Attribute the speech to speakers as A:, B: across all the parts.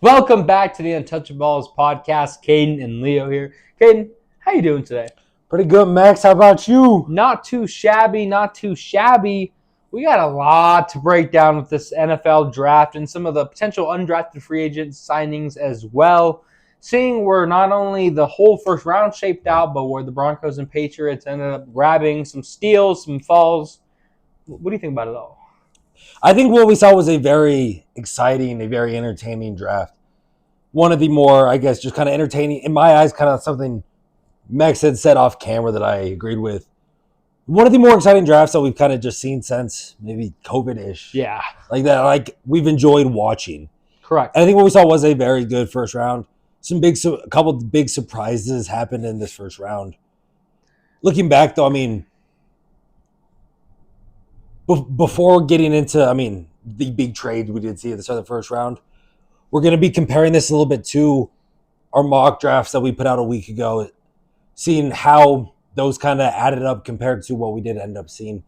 A: Welcome back to the Untouchaballs podcast. Caden and Leo here. Caden, how you doing today?
B: Pretty good, Max. How about you?
A: Not too shabby, not too shabby. We got a lot to break down with this NFL draft and some of the potential undrafted free agent signings as well. Seeing where not only the whole first round shaped out, but where the Broncos and Patriots ended up grabbing some steals, some falls. What do you think about it all?
B: I think what we saw was a very exciting, a very entertaining draft. One of the more, I guess, just kind of entertaining, in my eyes, kind of something Max had said off camera that I agreed with. One of the more exciting drafts that we've kind of just seen since maybe COVID-ish.
A: Yeah.
B: Like that, like we've enjoyed watching.
A: Correct.
B: And I think what we saw was a very good first round. A couple of big surprises happened in this first round. Looking back, though, I mean, before getting into, the big trade we did see at the start of the first round, we're going to be comparing this a little bit to our mock drafts that we put out a week ago, seeing how those kind of added up compared to what we did end up seeing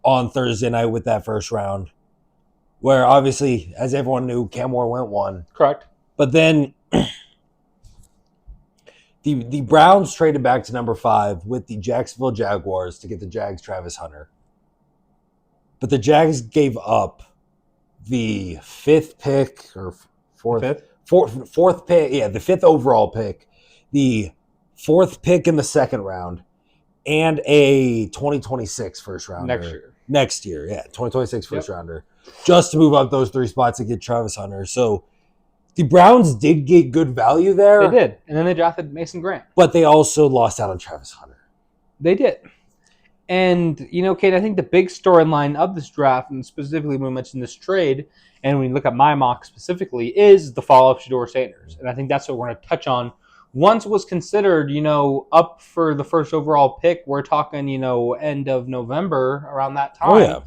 B: on Thursday night with that first round, where obviously, as everyone knew, Cam Moore went 1.
A: Correct.
B: But then the Browns traded back to number 5 with the Jacksonville Jaguars to get the Jags' Travis Hunter. But the Jags gave up the 5th pick or fourth pick, the 5th overall pick, the 4th pick in the second round, and a 2026 first rounder. Next year, 2026 first rounder, just to move up those 3 spots to get Travis Hunter. So the Browns did get good value there.
A: They did. And then they drafted Mason Grant.
B: But they also lost out on Travis Hunter.
A: They did. And, Kate, I think the big storyline of this draft, and specifically when we mentioned this trade, and when you look at my mock specifically, is the fall of Shedeur Sanders. And I think that's what we're going to touch on. Once was considered, up for the first overall pick, we're talking, end of November, around that time.
B: Oh, yeah.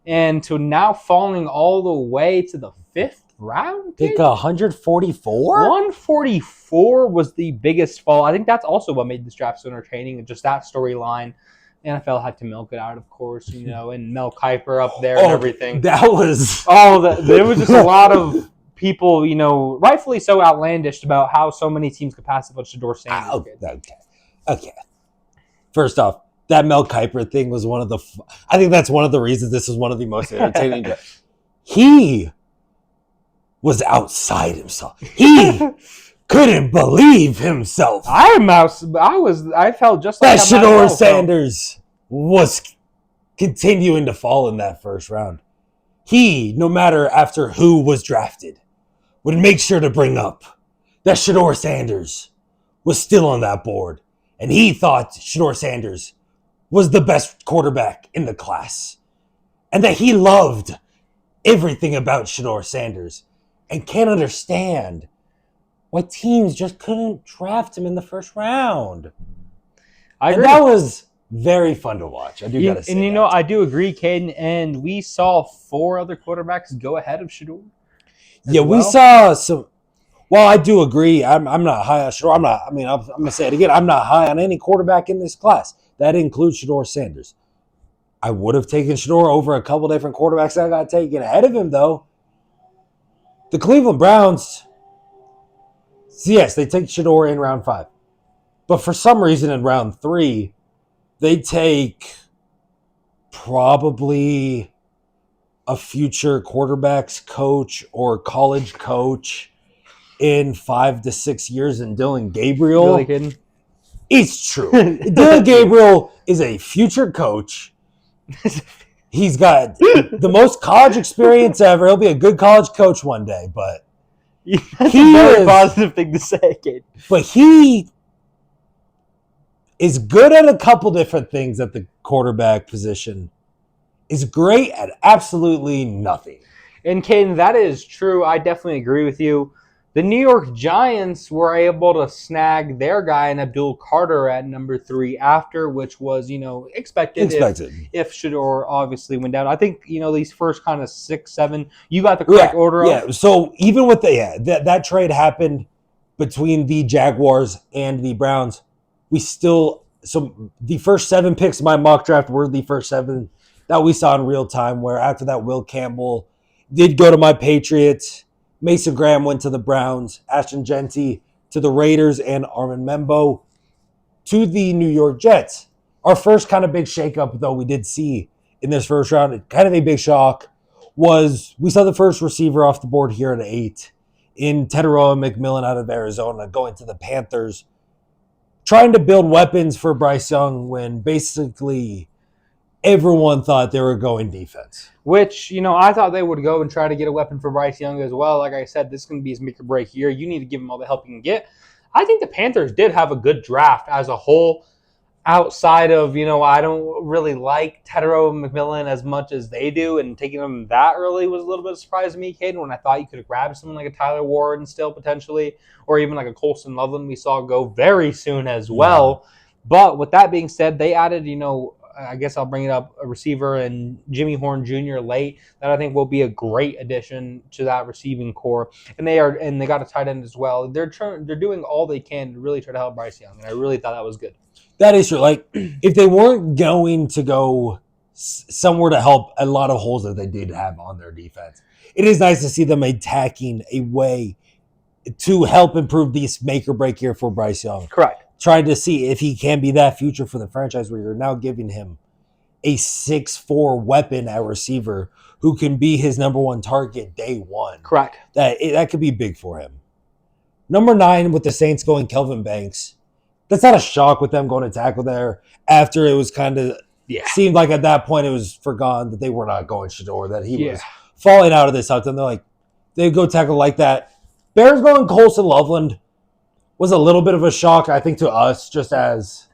A: And to now falling all the way to the 5th round?
B: Pick 144?
A: 144 was the biggest fall. I think that's also what made this draft so entertaining, and just that storyline. The NFL had to milk it out, of course, and Mel Kiper up there and everything.
B: That was...
A: there was just a lot of people, rightfully so outlandish about how so many teams could pass up on Shedeur Sanders.
B: Okay. First off, that Mel Kiper thing was one of the... I think that's one of the reasons this was one of the most entertaining. He was outside himself. He couldn't believe himself.
A: I felt just like
B: that Shedeur Sanders was continuing to fall in that first round. He, no matter after who was drafted, would make sure to bring up that Shedeur Sanders was still on that board. And he thought Shedeur Sanders was the best quarterback in the class. And that he loved everything about Shedeur Sanders. And can't understand why teams just couldn't draft him in the first round. I agree. And that was very fun to watch. I do gotta say.
A: And I do agree, Caden. And we saw 4 other quarterbacks go ahead of Shedeur.
B: We saw some. Well, I do agree. I'm not high on Shedeur. I'm gonna say it again. I'm not high on any quarterback in this class. That includes Shedeur Sanders. I would have taken Shedeur over a couple different quarterbacks that got taken ahead of him, though. The Cleveland Browns. Yes, they take Shedeur in round 5. But for some reason in round 3, they take probably a future quarterbacks coach or college coach in 5 to 6 years in Dylan Gabriel.
A: Really kidding?
B: It's true. Dylan Gabriel is a future coach. He's got the most college experience ever. He'll be a good college coach one day, but
A: that's a very positive thing to say, Kate.
B: But he is good at a couple different things at the quarterback position. Is great at absolutely nothing.
A: And Caden, that is true. I definitely agree with you. The New York Giants were able to snag their guy in Abdul Carter at number 3 after, which was, expected. If Shedeur obviously went down. I think, these first kind of 6, 7, you got the correct order.
B: Yeah, so even with that trade happened between the Jaguars and the Browns. So the first 7 picks of my mock draft were the first 7 that we saw in real time, where after that Will Campbell did go to my Patriots. Mason Graham went to the Browns, Ashton Genty to the Raiders, and Armin Membo to the New York Jets. Our first kind of big shakeup, though, we did see in this first round, kind of a big shock, was we saw the first receiver off the board here at 8 in Teteroa McMillan out of Arizona going to the Panthers, trying to build weapons for Bryce Young when basically everyone thought they were going defense.
A: Which, I thought they would go and try to get a weapon for Bryce Young as well. Like I said, this is going to be his make or break year. You need to give him all the help you can get. I think the Panthers did have a good draft as a whole. Outside of, I don't really like Teteroa McMillan as much as they do, and taking him that early was a little bit of a surprise to me, Caden, when I thought you could have grabbed someone like a Tyler Warren still potentially, or even like a Colston Loveland we saw go very soon as well. Yeah. But with that being said, they added, I guess I'll bring it up, a receiver and Jimmy Horn Jr. late that I think will be a great addition to that receiving core. And they got a tight end as well. They're doing all they can to really try to help Bryce Young, and I really thought that was good.
B: That is true. Like, if they weren't going to go somewhere to help a lot of holes that they did have on their defense, it is nice to see them attacking a way to help improve this make or break here for Bryce Young.
A: Correct.
B: Trying to see if he can be that future for the franchise where you're now giving him a 6'4" weapon at receiver who can be his number one target day one.
A: Correct.
B: That could be big for him. Number 9 with the Saints going Kelvin Banks. That's not a shock with them going to tackle there after it was kind of seemed like at that point it was forgotten that they were not going Shedeur, that he was falling out of this out. And they're like, they go tackle like that. Bears going Colston Loveland was a little bit of a shock, I think, to us, just as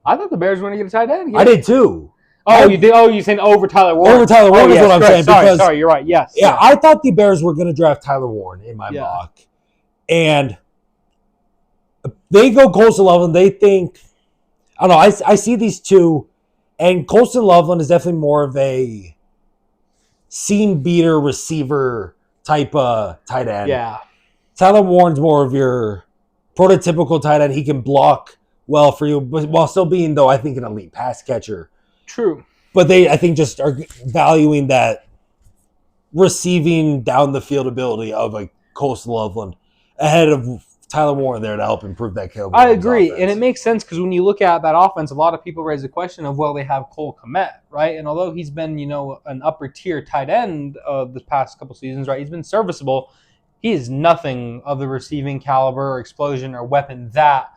A: I thought the Bears were going to get a tight end.
B: I did too.
A: You did? Oh, you saying over Tyler Warren?
B: Over Tyler Warren is what I'm saying.
A: Sorry, you're right. Yes.
B: Yeah, I thought the Bears were going to draft Tyler Warren in my mock. And they go Colston Loveland. They think, I don't know, I see these two, and Colston Loveland is definitely more of a seam beater receiver type of tight end.
A: Yeah. Tyler
B: Warren's more of your prototypical tight end. He can block well for you, but while still being, though, I think an elite pass catcher.
A: True.
B: But they, I think, just are valuing that receiving down the field ability of a Colston Loveland ahead of Tyler Warren there to help improve that Caleb Williams
A: I agree,
B: offense.
A: And it makes sense because when you look at that offense, a lot of people raise the question of, well, they have Cole Kmet, right? And although he's been, an upper tier tight end the past couple seasons, right, he's been serviceable. He is nothing of the receiving caliber or explosion or weapon that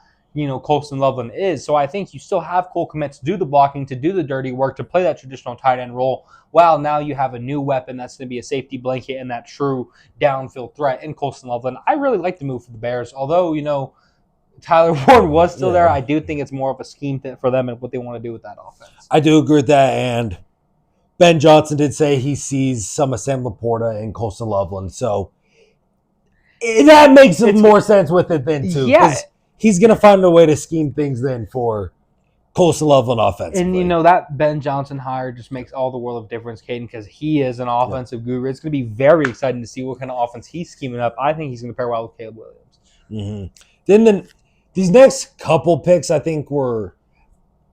A: Colston Loveland is. So I think you still have Cole Kmet to do the blocking, to do the dirty work, to play that traditional tight end role, while now you have a new weapon that's going to be a safety blanket and that true downfield threat in Colston Loveland. I really like the move for the Bears. Although, Tyler Warren was still there, I do think it's more of a scheme fit for them and what they want to do with that offense.
B: I do agree with that. And Ben Johnson did say he sees some of Sam Laporta and Colston Loveland. So that makes more sense with it then, too.
A: Yeah.
B: He's going to find a way to scheme things then for Colston Loveland offensively.
A: And, that Ben Johnson hire just makes all the world of difference, Caden, because he is an offensive guru. It's going to be very exciting to see what kind of offense he's scheming up. I think he's going to pair well with Caleb Williams.
B: Mm-hmm. Then these next couple picks, I think,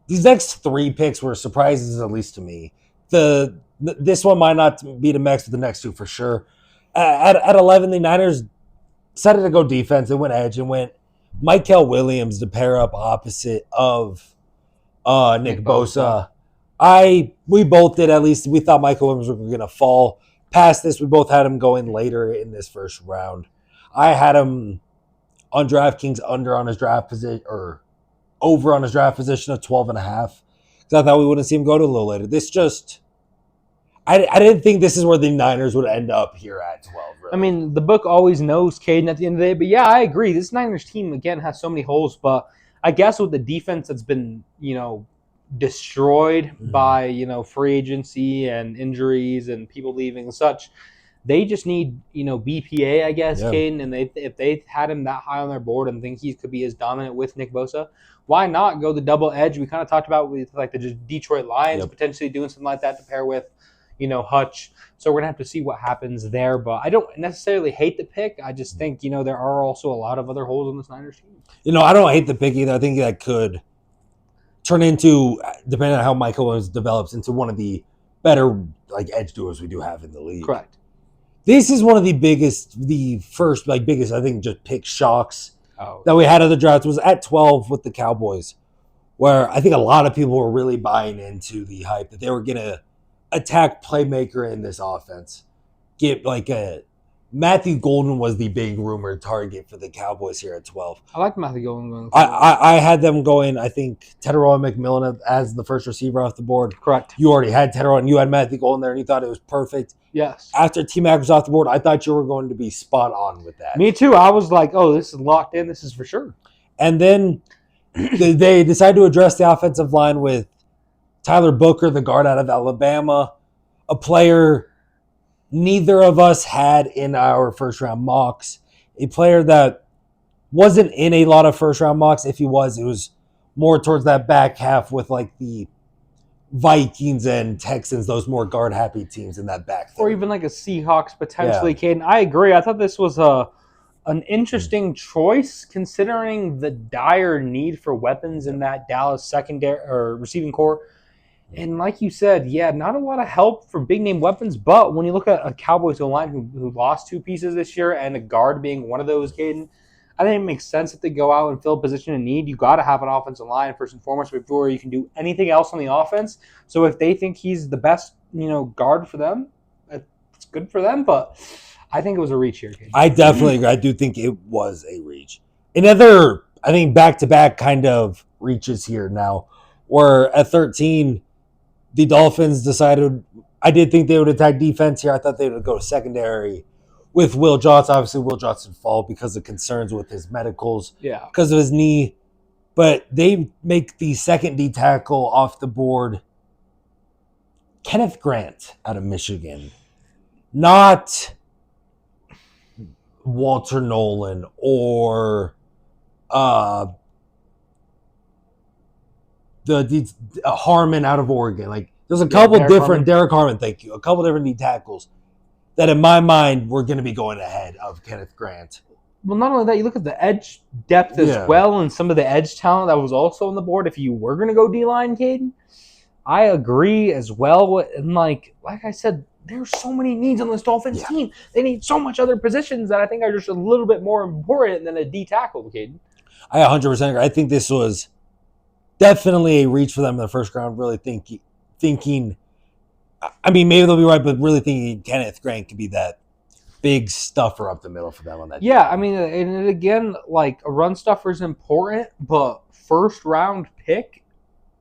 B: these next 3 picks were surprises, at least to me. This one might not be the max, but the next 2 for sure. At 11, the Niners decided to go defense and went edge and went Mykel Williams to pair up opposite of Nick Bosa. We both did, at least. We thought Mykel Williams was going to fall past this. We both had him going later in this first round. I had him on DraftKings under on his draft position, or over on his draft position of 12.5. Because I thought we wouldn't see him go to a little later. This just, I didn't think this is where the Niners would end up here at 12. Really.
A: I mean, the book always knows Caden at the end of the day. But yeah, I agree. This Niners team, again, has so many holes. But I guess with the defense that's been, destroyed by, free agency and injuries and people leaving and such, they just need, BPA, I guess, Caden. And if they had him that high on their board and think he could be as dominant with Nick Bosa, why not go the double edge? We kind of talked about with like the Detroit Lions potentially doing something like that to pair with, Hutch. So we're going to have to see what happens there. But I don't necessarily hate the pick. I just think, there are also a lot of other holes on this Niners team.
B: I don't hate the pick either. I think that could turn into, depending on how Mykel Williams develops, into one of the better edge duos we do have in the league.
A: Correct.
B: This is one of the first, biggest, I think, just pick shocks
A: Oh,
B: that we had of the draft was at 12 with the Cowboys, where I think a lot of people were really buying into the hype that they were going to attack playmaker in this offense. Get like a Matthew Golden was the big rumored target for the Cowboys here at 12.
A: I like Matthew Golden going
B: I,
A: forward.
B: I, I had them going, I think, Tedderall McMillan as the first receiver off the board.
A: Correct.
B: You already had Tedderall and you had Matthew Golden there and you thought it was perfect.
A: Yes.
B: After T-Mac was off the board, I thought you were going to be spot on with that.
A: Me too. I was like, oh, this is locked in. This is for sure.
B: And then they decided to address the offensive line with Tyler Booker, the guard out of Alabama, a player neither of us had in our first round mocks, a player that wasn't in a lot of first round mocks. If he was, it was more towards that back half with like the Vikings and Texans, those more guard happy teams in that back.
A: Or even like a Seahawks potentially, Caden. I agree. I thought this was an interesting choice considering the dire need for weapons in that Dallas secondary or receiving core. And like you said, yeah, not a lot of help for big name weapons. But when you look at a Cowboys line who lost two pieces this year and a guard being one of those, Caden, I think it makes sense that they go out and fill a position in need. You got to have an offensive line first and foremost before you can do anything else on the offense. So if they think he's the best, guard for them, it's good for them. But I think it was a reach here, Caden.
B: I definitely agree. I do think it was a reach. Another, I think, back-to-back kind of reaches here now, where at 13, the Dolphins decided, I did think they would attack defense here. I thought they would go secondary with Will Johnson. Obviously, Will Johnson fall because of concerns with his medicals, because of his knee. But they make the second D tackle off the board, Kenneth Grant out of Michigan. Not Walter Nolan or the Harmon out of Oregon. Like there's a couple different Derek Harmon, thank you. A couple different D tackles that in my mind were going to be going ahead of Kenneth Grant.
A: Well, not only that, you look at the edge depth as well and some of the edge talent that was also on the board. If you were going to go D-line, Caden, I agree as well. And like I said, there's so many needs on this Dolphins team. They need so much other positions that I think are just a little bit more important than a D tackle, Caden.
B: I 100% agree. I think this was definitely a reach for them in the first round, really thinking, I mean, maybe they'll be right, but really thinking Kenneth Grant could be that big stuffer up the middle for them on that.
A: Yeah, I mean, and again, like a run stuffer is important, but first round pick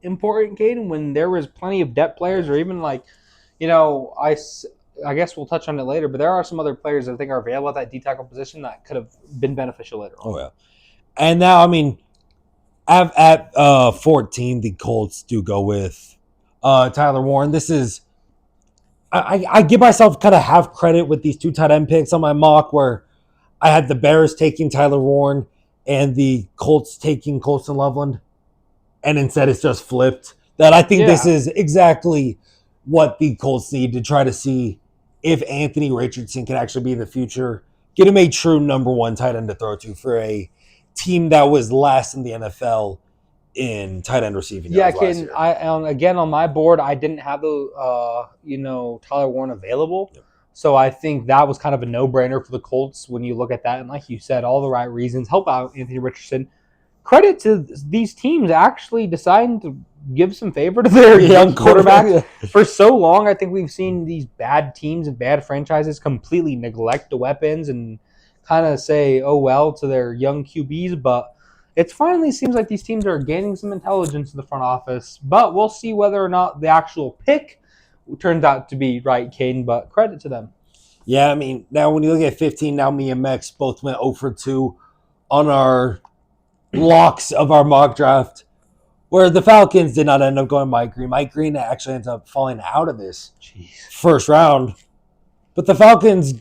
A: important, Caden, when there was plenty of depth players or even like, I guess we'll touch on it later, but there are some other players that I think are available at that D tackle position that could have been beneficial later on.
B: Oh, yeah. And now, I mean, at 14, the Colts do go with Tyler Warren. This is, I give myself kind of half credit with these two tight end picks on my mock where I had the Bears taking Tyler Warren and the Colts taking Colston Loveland. And instead it's just flipped. That I think this is exactly what the Colts need to try to see if Anthony Richardson can actually be the future. Get him a true number one tight end to throw to for a team that was last in the NFL in tight end receiving.
A: Yeah, Caden, again, on my board, I didn't have the, Tyler Warren available. Yep. So I think that was kind of a no-brainer for the Colts when you look at that. And like you said, all the right reasons. Help out Anthony Richardson. Credit to these teams actually deciding to give some favor to their young quarterbacks. For so long, I think we've seen these bad teams and bad franchises completely neglect the weapons and kind of say, oh, well, to their young QBs. But it finally seems like these teams are gaining some intelligence in the front office. But we'll see whether or not the actual pick turns out to be right, Caden. But credit to them.
B: Yeah, I mean, now when you look at 15, now me and Mex both went 0 for 2 on our locks of our mock draft, where the Falcons did not end up going Mike Green. Mike Green actually ends up falling out of this first round. But the Falcons,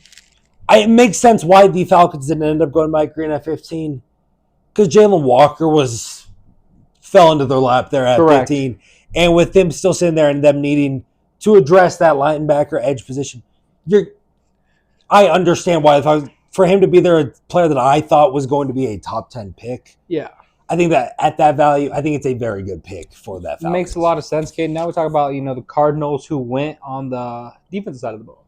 B: it makes sense why the Falcons didn't end up going Mike Green at 15. Because Jalen Walker fell into their lap there at 15. And with them still sitting there and them needing to address that linebacker edge position, I understand why. For him to be there, a player that I thought was going to be a top 10 pick.
A: Yeah.
B: I think that at that value, I think it's a very good pick for that Falcons.
A: It makes a lot of sense, Caden. Now we talk about, the Cardinals who went on the defensive side of the ball.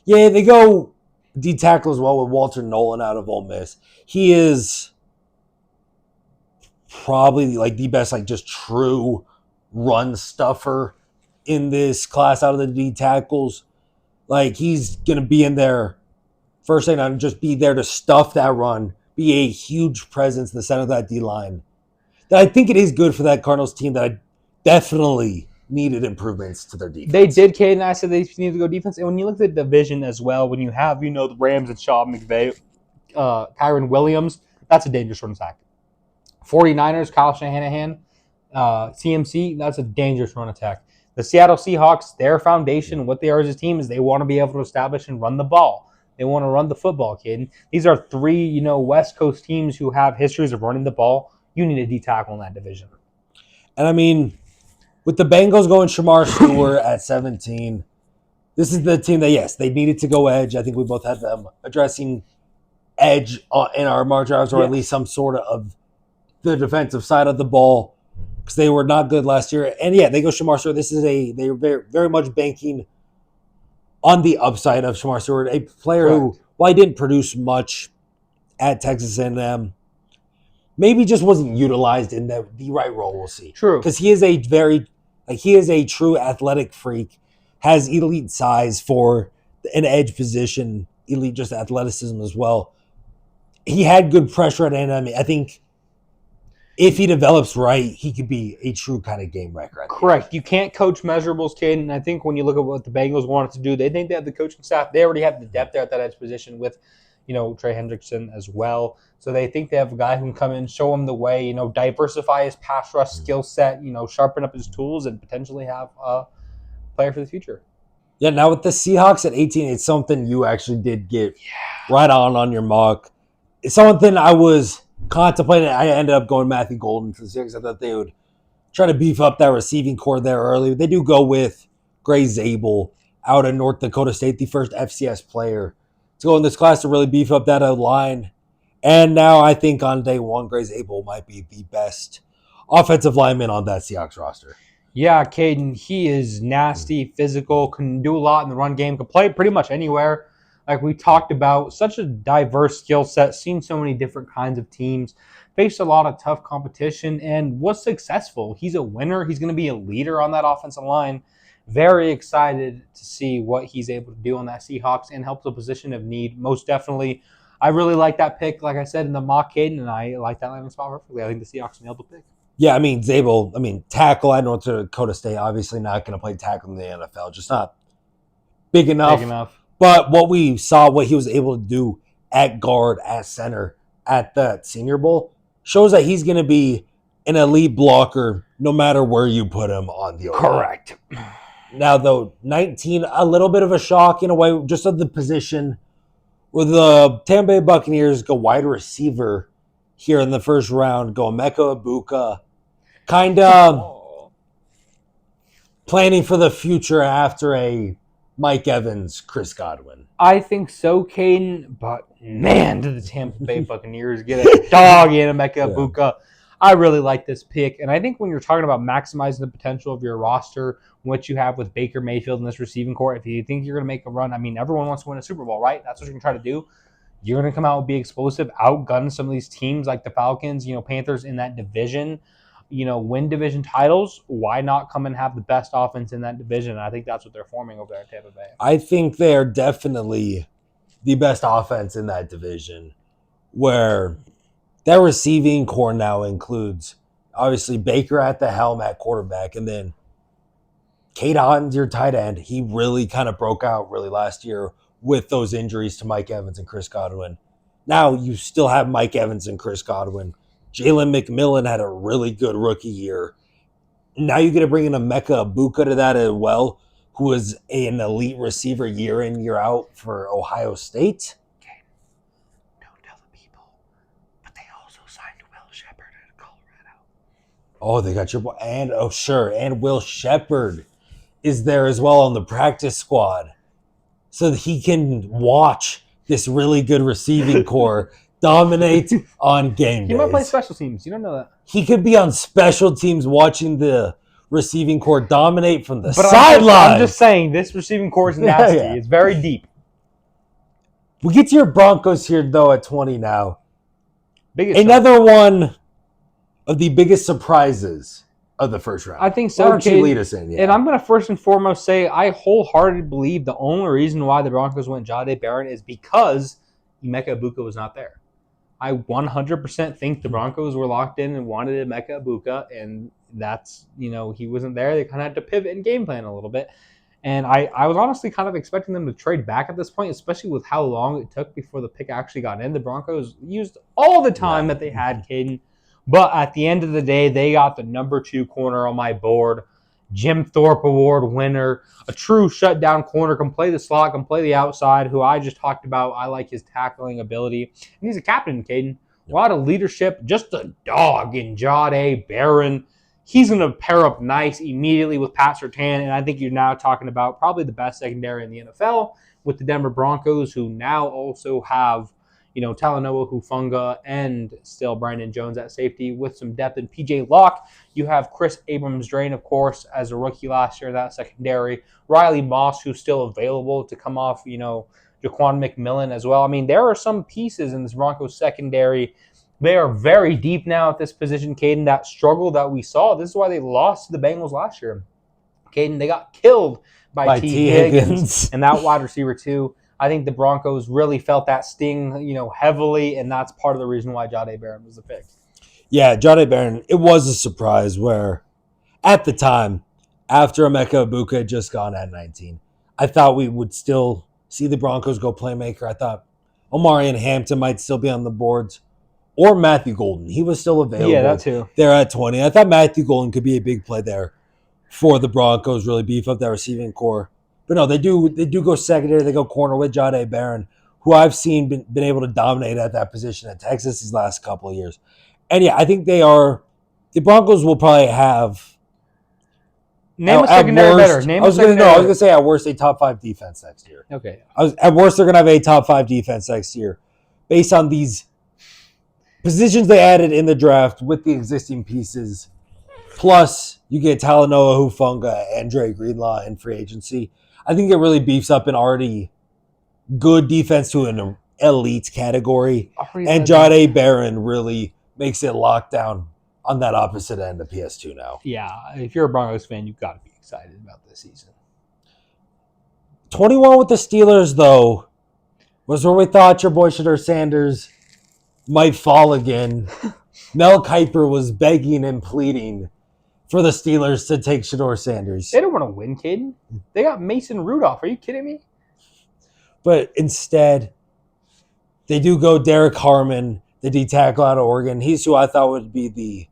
B: Yeah, they go D tackle as well with Walter Nolan out of Ole Miss. He is probably like the best, like just true run stuffer in this class out of the D tackles. Like he's gonna be in there first thing and just be there to stuff that run, be a huge presence in the center of that D line. That I think it is good for that Cardinals team that I definitely needed improvements to their defense.
A: They did, Caden and I said they needed to go defense. And when you look at the division as well, when you have, the Rams and Sean McVay, Kyron Williams, that's a dangerous run attack. 49ers, Kyle Shanahan, CMC, that's a dangerous run attack. The Seattle Seahawks, their foundation, what they are as a team is they want to be able to establish and run the ball. They want to run the football, kid. These are three, West Coast teams who have histories of running the ball. You need a D tackle in that division.
B: And I mean, with the Bengals going Shamar Stewart at 17, this is the team that, yes, they needed to go edge. I think we both had them addressing edge in our mock drafts, or at least some sort of the defensive side of the ball, because they were not good last year. And yeah, they go Shamar Stewart. They're very, very much banking on the upside of Shamar Stewart, a player who, while he didn't produce much at Texas A&M, maybe just wasn't utilized in the right role. We'll see.
A: True,
B: because he is a true athletic freak, has elite size for an edge position, elite just athleticism as well. He had good pressure at A&M. I think if he develops right, he could be a true kind of game wrecker.
A: Correct. You can't coach measurables, Caden. And I think when you look at what the Bengals wanted to do, they think they have the coaching staff. They already have the depth there at that edge position with, Trey Hendrickson as well. So they think they have a guy who can come in, show him the way, diversify his pass rush skill set, sharpen up his tools, and potentially have a player for the future.
B: Yeah, now with the Seahawks at 18, it's something you actually did get right on your mock. It's something I was contemplating. I ended up going Matthew Golden to the Seahawks. I thought they would try to beef up that receiving core there early. They do go with Gray Zabel out of North Dakota State, the first FCS player to go in this class to really beef up that line. And now I think on day one, Gray Zabel might be the best offensive lineman on that Seahawks roster.
A: Yeah, Caden, he is nasty, physical, can do a lot in the run game, can play pretty much anywhere. Like we talked about, such a diverse skill set, seen so many different kinds of teams, faced a lot of tough competition, and was successful. He's a winner. He's going to be a leader on that offensive line. Very excited to see what he's able to do on that Seahawks and help the position of need. Most definitely. I really like that pick, like I said, in the mock, Caden, and I like that landing spot perfectly. I think the Seahawks nailed the pick.
B: Yeah, Zabel, tackle at North Dakota State, obviously not going to play tackle in the NFL. Just not big enough. But what we saw, what he was able to do at guard, at center, at that Senior Bowl, shows that he's going to be an elite blocker no matter where you put him on the O-line.
A: Correct.
B: Now, though, 19, a little bit of a shock in a way, just of the position where the Tampa Bay Buccaneers go wide receiver here in the first round, go Emeka Egbuka, kind of planning for the future after a Mike Evans, Chris Godwin.
A: I think so, Caden, but man, did the Tampa Bay Buccaneers get a dog in Emeka Egbuka. I really like this pick, and I think when you're talking about maximizing the potential of your roster, what you have with Baker Mayfield in this receiving core, if you think you're going to make a run, everyone wants to win a Super Bowl, right? That's what you're going to try to do. You're going to come out and be explosive, outgun some of these teams like the Falcons, Panthers in that division, win division titles. Why not come and have the best offense in that division? And I think that's what they're forming over there at Tampa Bay.
B: I think they are definitely the best offense in that division, where their receiving core now includes obviously Baker at the helm at quarterback, and then Cade Otton's your tight end. He really kind of broke out really last year with those injuries to Mike Evans and Chris Godwin. Now you still have Mike Evans and Chris Godwin. Jalen McMillan had a really good rookie year. Now you're going to bring in Emeka Egbuka to that as well, who is an elite receiver year in, year out for Ohio State.
A: Okay. Don't tell the people, but they also signed Will Shepard at Colorado.
B: Oh, they got your boy. And Will Shepard is there as well on the practice squad, so that he can watch this really good receiving core dominate on game days.
A: He might play special teams. You don't know that.
B: He could be on special teams watching the receiving core dominate from the sideline.
A: I'm just saying, this receiving core is nasty. It's very deep.
B: We get to your Broncos here, though, at 20 now.
A: Biggest
B: Another one of the biggest surprises of the first round.
A: I think so.
B: Why don't you
A: Caden?
B: lead us in? Yeah.
A: And I'm going to first and foremost say I wholeheartedly believe the only reason why the Broncos went Jahdae Barron is because Emeka Ibuka was not there. I 100% think the Broncos were locked in and wanted Emeka Ibuka, and that's, he wasn't there. They kind of had to pivot and game plan a little bit. And I was honestly kind of expecting them to trade back at this point, especially with how long it took before the pick actually got in. The Broncos used all the time that they had, Caden. But at the end of the day, they got the number 2 corner on my board. Jim Thorpe Award winner, a true shutdown corner, can play the slot, can play the outside, who I just talked about. I like his tackling ability. And he's a captain, Caden. A lot of leadership, just a dog in Jahdae Barron. He's going to pair up nice immediately with Pat Surtain, and I think you're now talking about probably the best secondary in the NFL with the Denver Broncos, who now also have, Talanoa Hufanga and still Brandon Jones at safety with some depth in PJ Locke. You have Chris Abrams-Drain, of course, as a rookie last year in that secondary. Riley Moss, who's still available to come off, Jaquan McMillan as well. I mean, there are some pieces in this Broncos secondary. They are very deep now at this position, Caden. That struggle that we saw, this is why they lost to the Bengals last year. Caden, they got killed by T. Higgins and that wide receiver too. I think the Broncos really felt that sting, heavily, and that's part of the reason why Jahdae Barron was the pick.
B: Yeah, Jahdae Barron, it was a surprise where, at the time, after Emeka Ibuka had just gone at 19, I thought we would still see the Broncos go playmaker. I thought Omari and Hampton might still be on the boards. Or Matthew Golden. He was still available.
A: Yeah, that too.
B: There at 20. I thought Matthew Golden could be a big play there for the Broncos, really beef up that receiving core. But no, they do go secondary. They go corner with Jahdae Barron, who I've seen been able to dominate at that position at Texas these last couple of years. And yeah, I think the Broncos will probably have.
A: Name a secondary better.
B: I was going to say at worst a top 5 defense next year.
A: Okay.
B: At worst, they're going to have a top 5 defense next year based on these positions they added in the draft with the existing pieces. Plus, you get Talanoa Hufanga and Dre Greenlaw in free agency. I think it really beefs up an already good defense to an elite category. And Jahdae Barron really makes it locked down on that opposite end of PS2 now.
A: Yeah, if you're a Broncos fan, you've got to be excited about this season.
B: 21 with the Steelers, though, was where we thought your boy Shedeur Sanders might fall again. Mel Kiper was begging and pleading for the Steelers to take Shedeur Sanders.
A: They don't want to win, Caden. They got Mason Rudolph. Are you kidding me?
B: But instead, they do go Derek Harmon, the D-tackle out of Oregon. He's who I thought would be the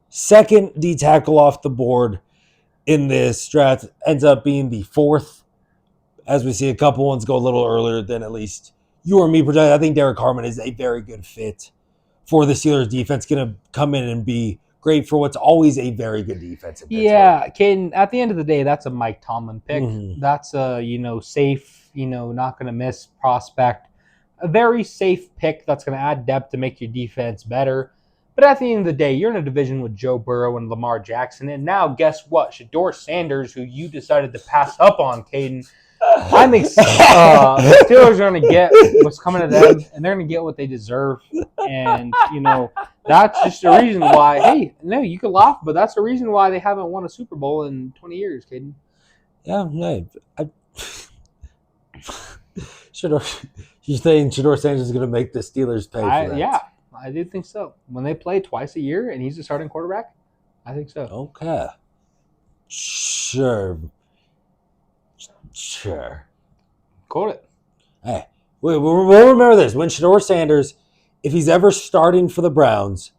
B: second D-tackle off the board in this draft. Ends up being the 4th, as we see a couple ones go a little earlier than at least you or me project. I think Derek Harmon is a very good fit for the Steelers defense. Going to come in and be great for what's always a very good defense in Pittsburgh.
A: Yeah, Caden, at the end of the day, that's a Mike Tomlin pick.
B: Mhm.
A: That's a, safe, not going to miss prospect. A very safe pick that's going to add depth to make your defense better. But at the end of the day, you're in a division with Joe Burrow and Lamar Jackson. And now, guess what? Shedeur Sanders, who you decided to pass up on, Caden, I think the Steelers are going to get what's coming to them, and they're going to get what they deserve. And, that's just the reason why, hey, no, you can laugh, but that's the reason why they haven't won a Super Bowl in 20 years, Caden.
B: Yeah, no. You think Shedeur Sanders is going to make the Steelers pay for that?
A: Yeah, I do think so. When they play twice a year and he's the starting quarterback, I think so.
B: Okay. Sure.
A: Call it.
B: Hey, we'll remember this. When Shedeur Sanders, if he's ever starting for the Browns,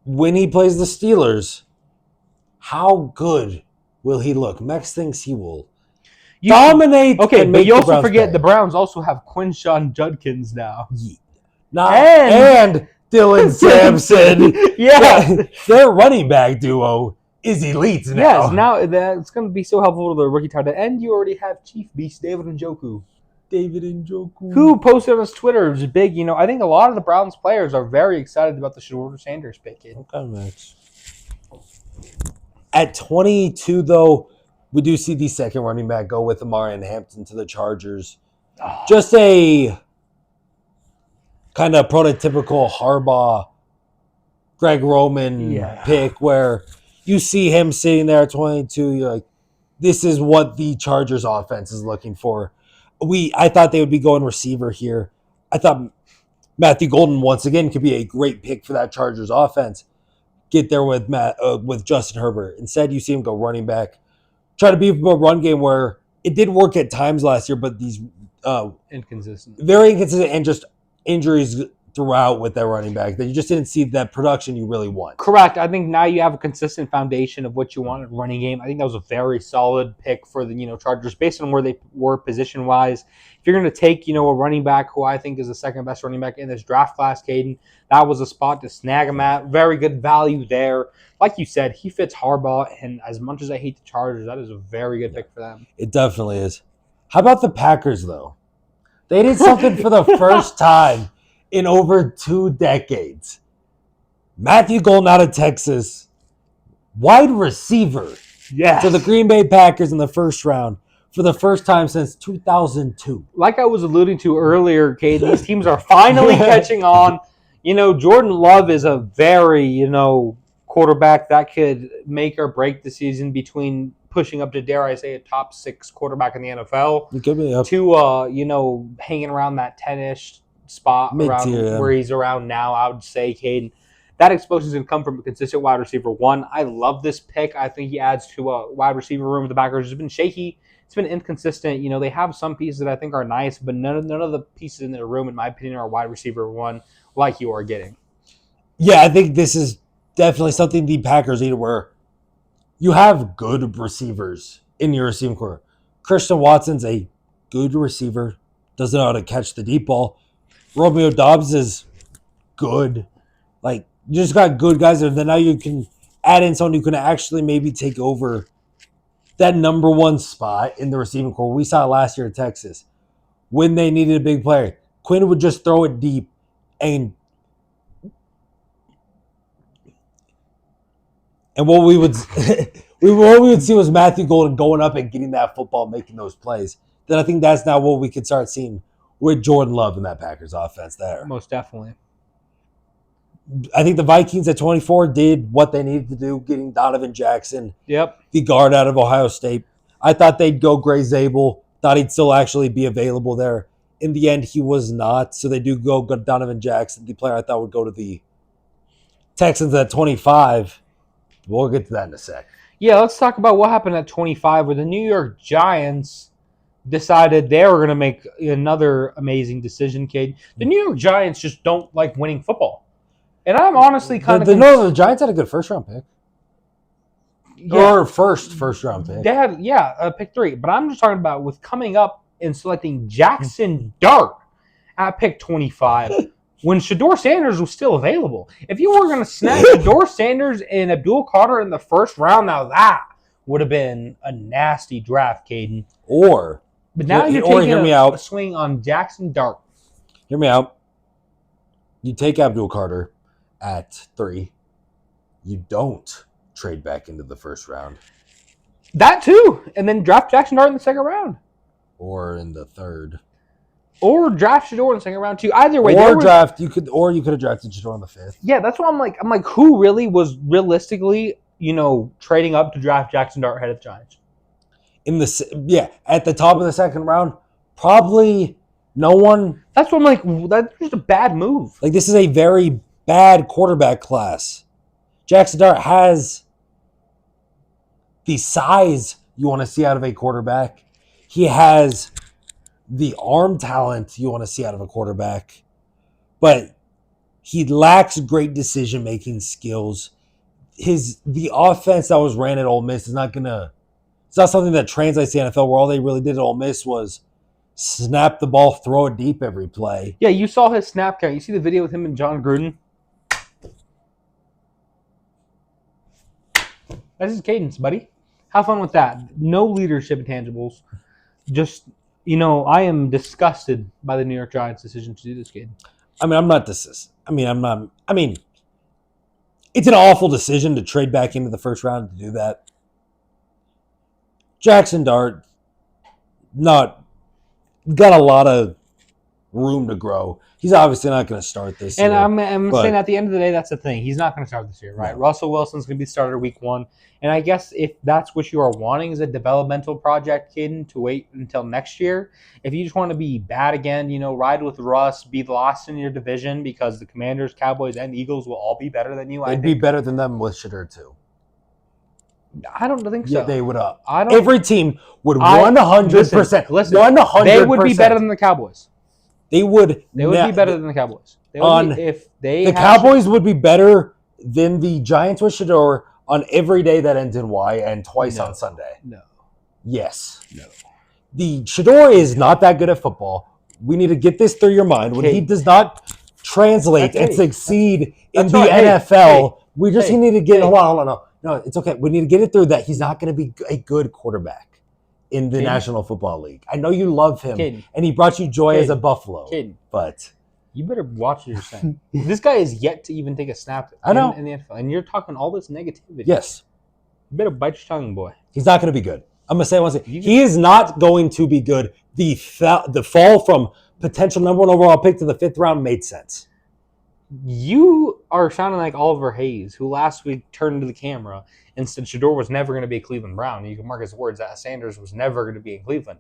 B: when he plays the Steelers, how good will he look? Max thinks he will dominate.
A: Okay, but you also forget the Browns also have Quinshawn Judkins now.
B: And Dylan Sampson.
A: Yeah.
B: Their running back duo is elite now.
A: Yes, now that's going to be so helpful to the rookie tight end. And you already have Chief Beast David Njoku. Who posted on his Twitter, is big. I think a lot of the Browns players are very excited about the Shedeur Sanders pick.
B: Okay, Max. At 22, though, we do see the second running back go with Amari and Hampton to the Chargers. Just a kind of prototypical Harbaugh, Greg Roman pick where you see him sitting there at 22. You're like, this is what the Chargers offense is looking for. I thought they would be going receiver here. I thought Matthew Golden once again could be a great pick for that Chargers offense. Get there with with Justin Herbert. Instead, you see him go running back. Try to beef up a run game where it did work at times last year, but these
A: inconsistent,
B: very inconsistent, and just injuries throughout with that running back that you just didn't see that production you really want.
A: Correct. I think now you have a consistent foundation of what you want in a running game. I think that was a very solid pick for the Chargers based on where they were position wise. If you're going to take a running back who I think is the second best running back in this draft class, Caden, that was a spot to snag him at. Very good value there. Like you said, he fits Harbaugh, and as much as I hate the Chargers, that is a very good pick for them.
B: It definitely is. How about the Packers though? They did something for the first time in over 2 decades. Matthew Golden out of Texas, wide receiver to the Green Bay Packers in the first round for the first time since 2002.
A: Like I was alluding to earlier, Kate, these teams are finally catching on. Jordan Love is a very, quarterback that could make or break the season between pushing up to, dare I say, a top 6 quarterback in the NFL to, hanging around that 10-ish spot around where he's around now, I would say, Caden. That explosion is going to come from a consistent wide receiver. One, I love this pick. I think he adds to a wide receiver room. The Packers has been shaky. It's been inconsistent. They have some pieces that I think are nice, but none of the pieces in the room, in my opinion, are wide receiver one like you are getting.
B: Yeah, I think this is definitely something the Packers need, where you have good receivers in your receiving core. Christian Watson's a good receiver, doesn't know how to catch the deep ball. Romeo Doubs is good. Like, you just got good guys there. Then now you can add in someone who can actually maybe take over that number 1 spot in the receiving core. We saw it last year at Texas. When they needed a big player, Quinn would just throw it deep, and what we would see was Matthew Golden going up and getting that football, making those plays. Then I think that's now what we could start seeing with Jordan Love in that Packers offense there.
A: Most definitely.
B: I think the Vikings at 24 did what they needed to do, getting Donovan Jackson,
A: the
B: guard out of Ohio State. I thought they'd go Gray Zabel, thought he'd still actually be available there. In the end, he was not, so they do go Donovan Jackson, the player I thought would go to the Texans at 25. We'll get to that in a sec.
A: Yeah, let's talk about what happened at 25, where the New York Giants decided they were going to make another amazing decision, Cade. The New York Giants just don't like winning football. And I'm honestly kind of...
B: the Giants had a good first-round pick. Yeah. Or first-round pick.
A: They had, pick 3. But I'm just talking about with coming up and selecting Jackson Dart at pick 25 when Shedeur Sanders was still available. If you were going to snag Shedeur Sanders and Abdul Carter in the first round, now that would have been a nasty draft, Caden. But now you're taking a swing on Jackson Dart.
B: Hear me out. You take Abdul Carter at 3. You don't trade back into the first round.
A: That too. And then draft Jackson Dart in the second round.
B: Or in the third.
A: Or draft Shedeur in the second round too. Either way.
B: You could have drafted Shedeur in the 5th.
A: Yeah, that's what I'm like, who really was realistically, trading up to draft Jackson Dart ahead of the Giants?
B: At the top of the second round, probably no one.
A: That's what I'm like, that's just a bad move.
B: Like, this is a very bad quarterback class. Jackson Dart has the size you want to see out of a quarterback. He has the arm talent you want to see out of a quarterback. But he lacks great decision-making skills. The offense that was ran at Ole Miss is not something that translates to the NFL, where all they really did at Ole Miss was snap the ball, throw it deep every play.
A: Yeah, you saw his snap count. You see the video with him and John Gruden? That's his cadence, buddy. Have fun with that. No leadership intangibles. Just, I am disgusted by the New York Giants' decision to do this, game.
B: I'm not disgusted. It's an awful decision to trade back into the first round to do that. Jackson Dart, not got a lot of room to grow. He's obviously not going to start this
A: And
B: year.
A: I'm saying at the end of the day, that's the thing. He's not going to start this year, right?
B: No.
A: Russell Wilson's going to be starter week 1. And I guess if that's what you are wanting is a developmental project, Caden, to wait until next year. If you just want to be bad again, ride with Russ, be lost in your division because the Commanders, Cowboys, and Eagles will all be better than you.
B: They'd be better than them with Shedeur too.
A: I don't think so.
B: Yeah, they would.
A: I don't.
B: Every team would 100%.
A: Listen,
B: 100%.
A: They would be better than the Cowboys.
B: They would.
A: They would be better than the Cowboys.
B: The Cowboys would be better than the Giants with Shedeur on every day that ends in Y and twice on Sunday.
A: No.
B: Yes. No. The Shedeur is not that good at football. We need to get this through your mind. When he does not translate and succeed in the NFL, we just need to get. Hold on. No, it's okay. We need to get it through that he's not going to be a good quarterback in the National Football League. I know you love him, and he brought you joy as a Buffalo. But
A: you better watch what you're saying. This guy is yet to even take a snap in the NFL, and you're talking all this negativity.
B: Yes.
A: You better bite your tongue, boy.
B: He's not going to be good. I'm going to say once again, he is not going to be good. The fall from potential number 1 overall pick to the 5th round made sense.
A: You are sounding like Oliver Hayes, who last week turned to the camera and said Shedeur was never going to be a Cleveland Brown. You can mark his words that Sanders was never going to be in Cleveland.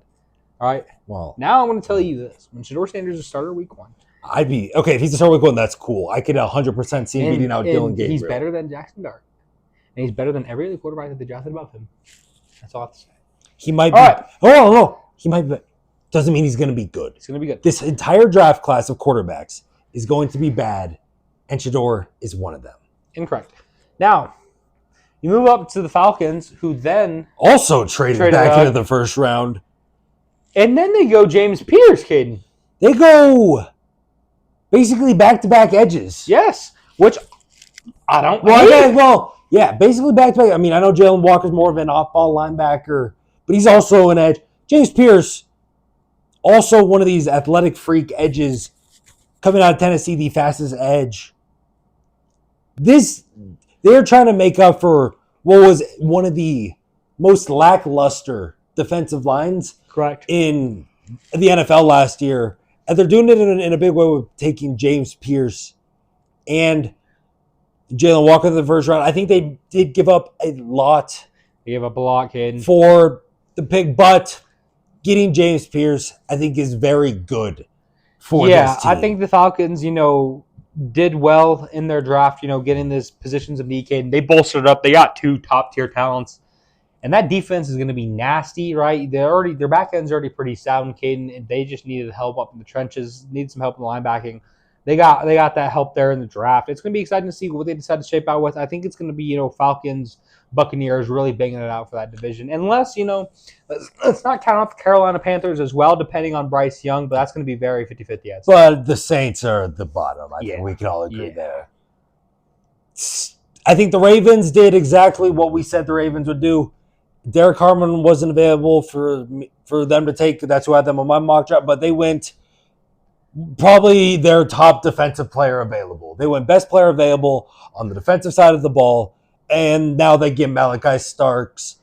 A: All right?
B: Well,
A: now I'm going to tell you this. When Shedeur Sanders is starter week 1.
B: I'd be, okay, if he's a starter week 1, that's cool. I could 100% see him beating out Dylan Gabriel.
A: He's better than Jackson Dart. And he's better than every other quarterback that they drafted above him. That's all I have to say.
B: He might be. Right. Oh, no. He might be. Doesn't mean he's going to be good.
A: He's going to be good.
B: This entire draft class of quarterbacks is going to be bad, and Shedeur is one of them.
A: Incorrect. Now, you move up to the Falcons, who then
B: also traded back into the first round.
A: And then they go James Pierce, Caden.
B: They go basically back-to-back edges.
A: Yes, which I don't
B: basically back-to-back. I mean, I know Jalen Walker's more of an off-ball linebacker, but he's also an edge. James Pierce, also one of these athletic freak edges coming out of Tennessee, the fastest edge. They're trying to make up for what was one of the most lackluster defensive lines in the NFL last year. And they're doing it in a big way with taking James Pierce and Jalen Walker in the first round. I think they did give up a lot.
A: They gave up a lot, kid.
B: For the pick, but getting James Pierce, I think, is very good for this team.
A: I think the Falcons, did well in their draft, getting these positions of need, and they bolstered up. They got 2 top-tier talents. And that defense is going to be nasty, right? Their back end's already pretty sound, Caden, and they just needed help up in the trenches, need some help in the linebacking. They got that help there in the draft. It's going to be exciting to see what they decide to shape out with. I think it's going to be, Falcons, Buccaneers really banging it out for that division. Unless, let's not count out the Carolina Panthers as well, depending on Bryce Young, but that's going to be very 50-50.
B: But the Saints are at the bottom. I think we can all agree there. I think the Ravens did exactly what we said the Ravens would do. Derek Harmon wasn't available for them to take. That's who I had them on my mock draft, but they went probably their top defensive player available. They went best player available on the defensive side of the ball, and now they get Malachi Starks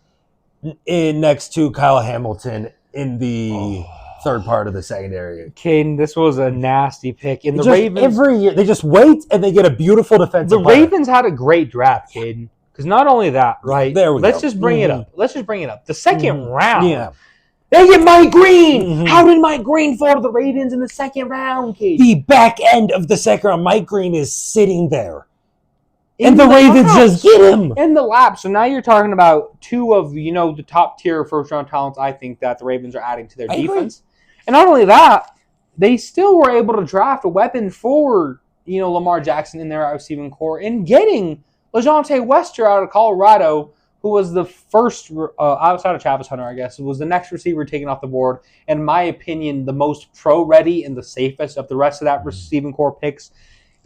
B: in next to Kyle Hamilton in the third part of the secondary.
A: Caden, this was a nasty pick. In the Ravens,
B: every year they just wait and they get a beautiful defensive player.
A: Ravens had a great draft, Caden. Because not only that, right?
B: There we go.
A: Let's just bring it up. The second round. They get Mike Green. How did Mike Green fall to the Ravens in the second round, Caden?
B: The back end of the second round, Mike Green is sitting there. And the Ravens just get him.
A: In the lap. So now you're talking about 2 of, the top tier first round talents I think that the Ravens are adding to their defense. And not only that, they still were able to draft a weapon for, Lamar Jackson in their receiving core and getting LaJohntay Wester out of Colorado, who was the first, outside of Travis Hunter, I guess, was the next receiver taken off the board. In my opinion, the most pro-ready and the safest of the rest of that receiving core picks.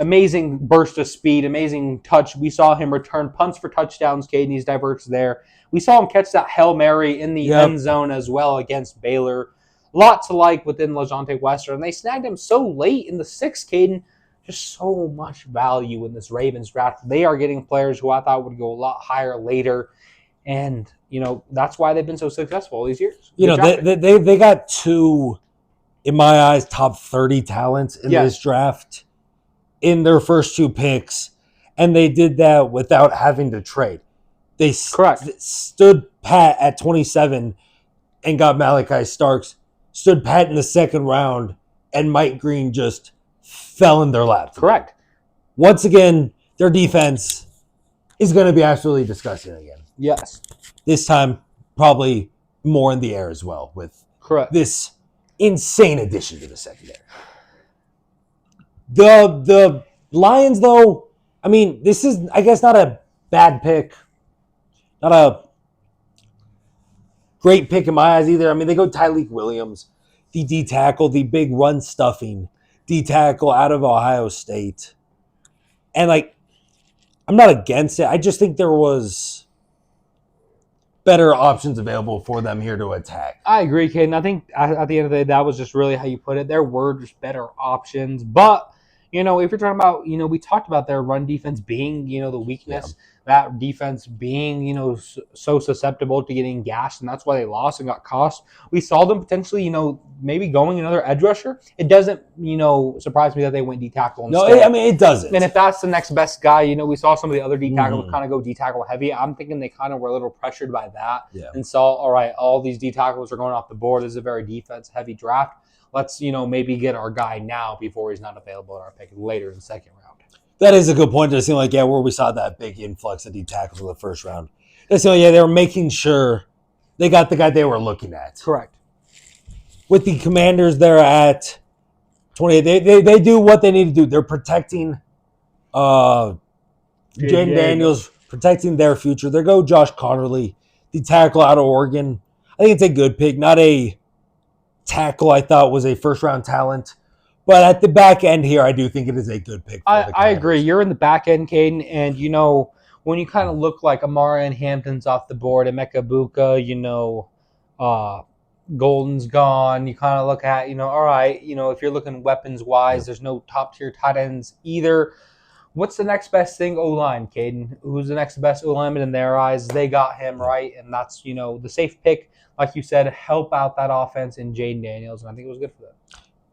A: Amazing burst of speed, amazing touch. We saw him return punts for touchdowns, Caden. He's diverts there. We saw him catch that Hail Mary in the end zone as well against Baylor. Lots to like within LaJohntay Wester. And they snagged him so late in the 6th, Caden. Just so much value in this Ravens draft. They are getting players who I thought would go a lot higher later. And, that's why they've been so successful all these years.
B: They got 2 in my eyes, top 30 talents in this draft in their first 2 picks. And they did that without having to trade. They stood pat at 27 and got Malachi Starks, stood pat in the second round, and Mike Green just fell in their lap.
A: Correct.
B: Once again, their defense is going to be absolutely disgusting again.
A: Yes.
B: This time, probably more in the air as well with this insane addition to the secondary. The Lions, though, I mean, this is, I guess, not a bad pick. Not a great pick in my eyes either. I mean, they go Tyleik Williams, the D tackle, the big run stuffing D tackle out of Ohio State. And, like, I'm not against it. I just think there was better options available for them here to attack.
A: I agree, Caden. I think at the end of the day, that was just really how you put it. There were just better options. But, if you're talking about, we talked about their run defense being, the weakness, that defense being, so susceptible to getting gashed, and that's why they lost and got cost. We saw them potentially, maybe going another edge rusher. It doesn't, surprise me that they went D-tackle instead.
B: No, it doesn't.
A: And if that's the next best guy, we saw some of the other D-tackles kind of go D-tackle heavy. I'm thinking they kind of were a little pressured by that and saw, all right, all these D-tackles are going off the board. This is a very defense-heavy draft. Let's, maybe get our guy now before he's not available in our pick later in the second round.
B: That is a good point. It seemed like, where we saw that big influx of D-tackles in the first round. It seemed like, they were making sure they got the guy they were looking at.
A: Correct.
B: With the Commanders, they're at 28. They do what they need to do. They're protecting Jaden Daniels, protecting their future. They go Josh Connerly, the tackle out of Oregon. I think it's a good pick. Not a tackle I thought was a first-round talent. But at the back end here, I do think it is a good pick.
A: I agree. You're in the back end, Caden, and when you kind of look like Amara and Hampton's off the board, Emeka Buka, Golden's gone. You kind of look at, all right, if you're looking weapons-wise, there's no top-tier tight ends either. What's the next best thing? O-line, Caden. Who's the next best O-lineman in their eyes? They got him, right? And that's, the safe pick, like you said, help out that offense in Jaden Daniels, and I think it was good for them.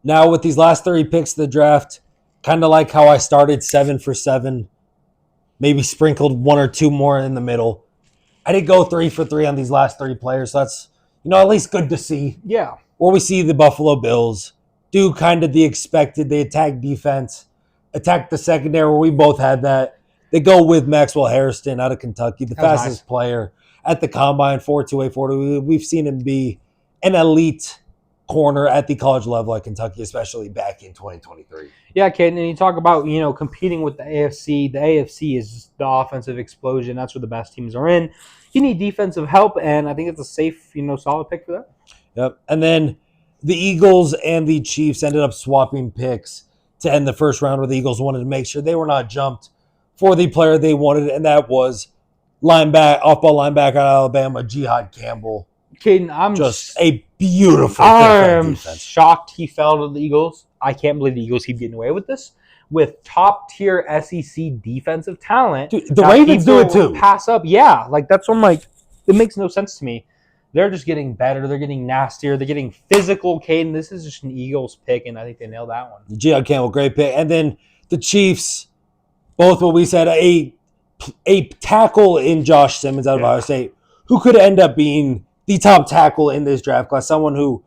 B: Now, with these last 30 picks of the draft, kind of like how I started 7 for 7, maybe sprinkled 1 or 2 more in the middle. I did go 3 for 3 on these last 30 players, so that's, at least good to see.
A: Yeah.
B: Where we see the Buffalo Bills do kind of the expected. They attack defense, attack the secondary, where we both had that. They go with Maxwell Hairston out of Kentucky, the fastest player at the Combine, 4.28 40. We've seen him be an elite corner at the college level at Kentucky, especially back in 2023.
A: Yeah, Caden, and you talk about, competing with the AFC. The AFC is just the offensive explosion. That's where the best teams are in. You need defensive help, and I think it's a safe, solid pick for that.
B: Yep. And then the Eagles and the Chiefs ended up swapping picks to end the first round, where the Eagles wanted to make sure they were not jumped for the player they wanted, and that was off-ball linebacker out of Alabama, Jihad Campbell.
A: Caden, I'm
B: just a beautiful.
A: I am shocked he fell to the Eagles. I can't believe the Eagles keep getting away with this. With top-tier SEC defensive talent.
B: Dude, the Ravens do it too.
A: Pass up. Yeah, that's what I'm like, it makes no sense to me. They're just getting better. They're getting nastier. They're getting physical, Caden. This is just an Eagles pick, and I think they nailed that one.
B: Jihad Campbell, great pick. And then the Chiefs, both what we said, a tackle in Josh Simmons out of Ohio State, who could end up being the top tackle in this draft class, someone who,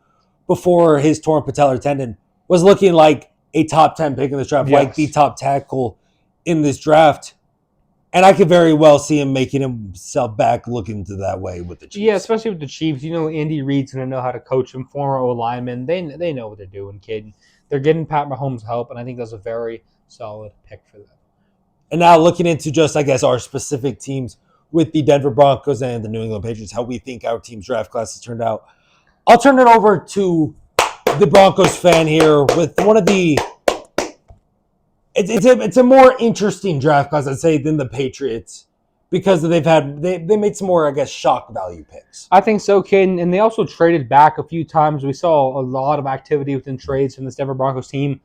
B: before his torn patellar tendon, was looking like a top 10 pick in this draft, like the top tackle in this draft. And I could very well see him making himself back looking to that way with the Chiefs.
A: Yeah, especially with the Chiefs. Andy Reid's going to know how to coach him, former O-lineman. They know what they're doing, kid. They're getting Pat Mahomes' help, and I think that's a very solid pick for them.
B: And now looking into just, I guess, our specific teams with the Denver Broncos and the New England Patriots, how we think our team's draft class has turned out. I'll turn it over to the Broncos fan here with one of the it's a more interesting draft class, I'd say, than the Patriots, because they made some more, I guess, shock value picks.
A: I think so, Caden. And they also traded back a few times. We saw a lot of activity within trades from this Denver Broncos team,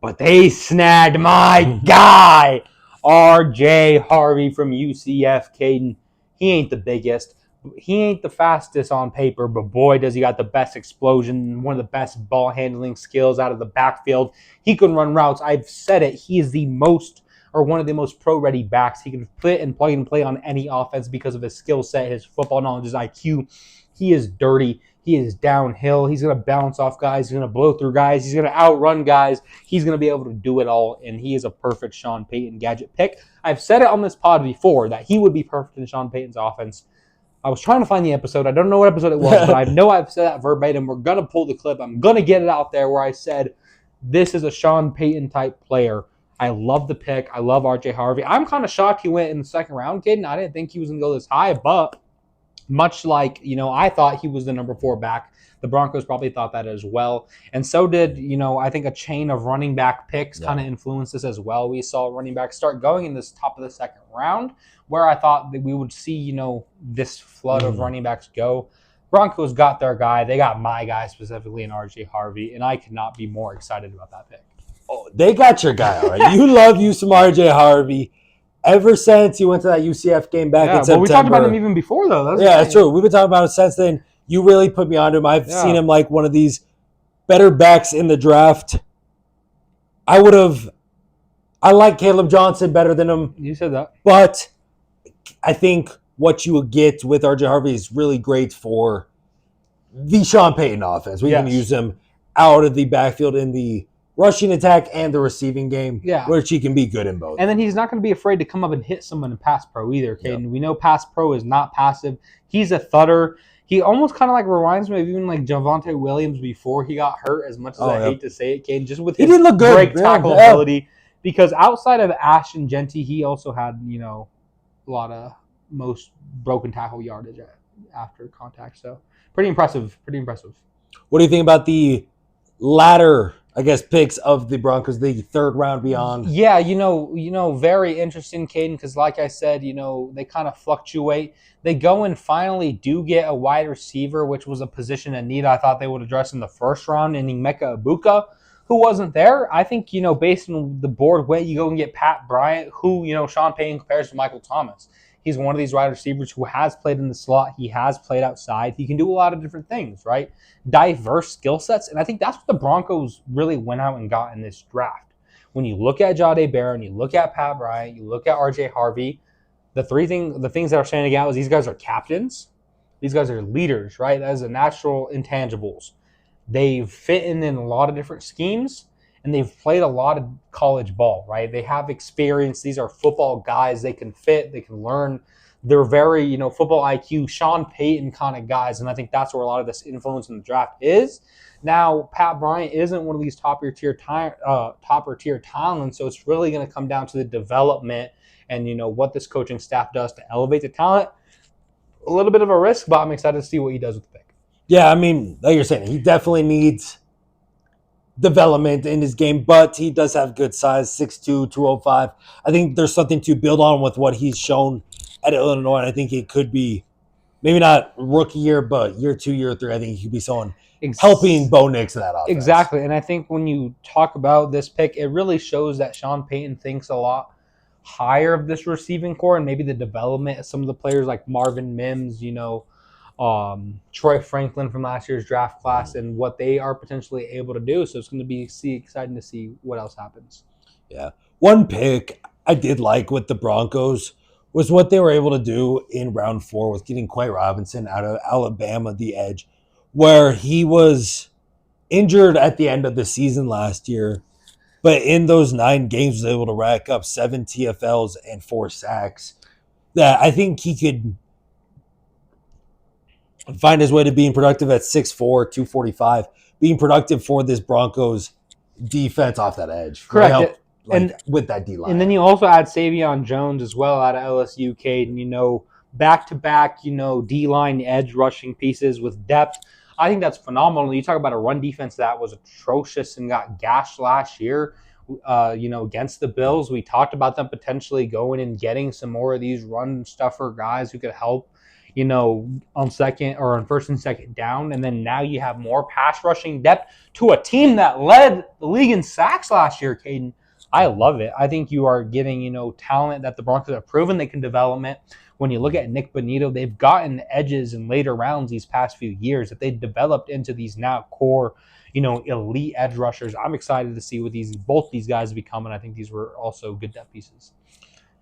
A: but they snagged my guy, R.J. Harvey from UCF, Caden. He ain't the biggest, He ain't the fastest on paper, but boy, does he got the best explosion, one of the best ball handling skills out of the backfield. He can run routes. I've said it. He is the most or one of the most pro-ready backs. He can fit and play on any offense because of his skill set, his football knowledge, his IQ. He is dirty. He is downhill. He's going to bounce off guys. He's going to blow through guys. He's going to outrun guys. He's going to be able to do it all, and he is a perfect Sean Payton gadget pick. I've said it on this pod before that he would be perfect in Sean Payton's offense. I was trying to find the episode. I don't know what episode it was, but I know I've said that verbatim. We're going to pull the clip. I'm going to get it out there where I said this is a Sean Payton type player. I love the pick. I love RJ Harvey. I'm kind of shocked he went in the second round, Caden. I didn't think he was going to go this high, but much like, I thought he was the number 4 back. The Broncos probably thought that as well. And so did, I think a chain of running back picks kind of influenced this as well. We saw running backs start going in this top of the second round where I thought that we would see, this flood of running backs go. Broncos got their guy. They got my guy specifically in RJ Harvey, and I could not be more excited about that pick.
B: Oh, they got your guy, all right? You love you some RJ Harvey. Ever since he went to that UCF game back in September.
A: Well, we talked about him even before, though.
B: That's true. We've been talking about it since then. You really put me onto him. I've seen him like one of these better backs in the draft. I like Caleb Johnson better than him.
A: You said that.
B: But I think what you will get with RJ Harvey is really great for the Sean Payton offense. We can use him out of the backfield in the rushing attack and the receiving game, which he can be good in both.
A: And then he's not going to be afraid to come up and hit someone in pass pro either, Caden. Yep. We know pass pro is not passive. He's a thudder. He almost kind of like reminds me of even like Javonte Williams before he got hurt, as much as I hate to say it, Caden, just with his break tackle ability. Because outside of Ashton Genty, he also had, a lot of most broken tackle yardage after contact. So pretty impressive.
B: What do you think about the latter picks of the Broncos, the third round beyond?
A: Yeah, very interesting, Caden, because like I said, they kind of fluctuate. They go and finally do get a wide receiver, which was a position in need I thought they would address in the first round, in Emeka Egbuka, who wasn't there. I think, based on the board weight, you go and get Pat Bryant, who, Sean Payton compares to Michael Thomas. He's one of these wide receivers who has played in the slot. He has played outside. He can do a lot of different things, right? Diverse skill sets. And I think that's what the Broncos really went out and got in this draft. When you look at Jahdae Barron, you look at Pat Bryant, you look at RJ Harvey, the things that are standing out is these guys are captains. These guys are leaders, right? That is a natural intangibles. They've fit in a lot of different schemes, and they've played a lot of college ball, right? They have experience. These are football guys. They can fit. They can learn. They're very, football IQ, Sean Payton kind of guys, and I think that's where a lot of this influence in the draft is. Now, Pat Bryant isn't one of these topper tier talents, so it's really going to come down to the development and, what this coaching staff does to elevate the talent. A little bit of a risk, but I'm excited to see what he does with the pick.
B: Yeah, I mean, like you're saying, he definitely needs development in his game, but he does have good size, 6'2", 205. I think there's something to build on with what he's shown at Illinois, and I think it could be maybe not rookie year, but year 2, year 3. I think he could be someone helping Bo Nix in that offense.
A: Exactly, and I think when you talk about this pick, it really shows that Sean Payton thinks a lot higher of this receiving core and maybe the development of some of the players like Marvin Mims, Troy Franklin from last year's draft class, and what they are potentially able to do. So it's going to be exciting to see what else happens.
B: Yeah. One pick I did like with the Broncos was what they were able to do in round 4 with getting Quay Robinson out of Alabama, the edge, where he was injured at the end of the season last year. But in those 9 games, was able to rack up 7 TFLs and 4 sacks. That I think he could find his way to being productive at 6'4", 245, being productive for this Broncos defense off that edge.
A: Correct.
B: With that D-line.
A: And then you also add Savion Jones as well out of LSU, Cade, back-to-back, D-line edge rushing pieces with depth. I think that's phenomenal. You talk about a run defense that was atrocious and got gashed last year, against the Bills. We talked about them potentially going and getting some more of these run stuffer guys who could help, on second or on first and second down. And then now you have more pass rushing depth to a team that led the league in sacks last year, Caden. I love it. I think you are getting, talent that the Broncos have proven they can develop. When you look at Nick Bonito, they've gotten edges in later rounds these past few years that they've developed into these now core, elite edge rushers. I'm excited to see what both these guys become, and I think these were also good depth pieces.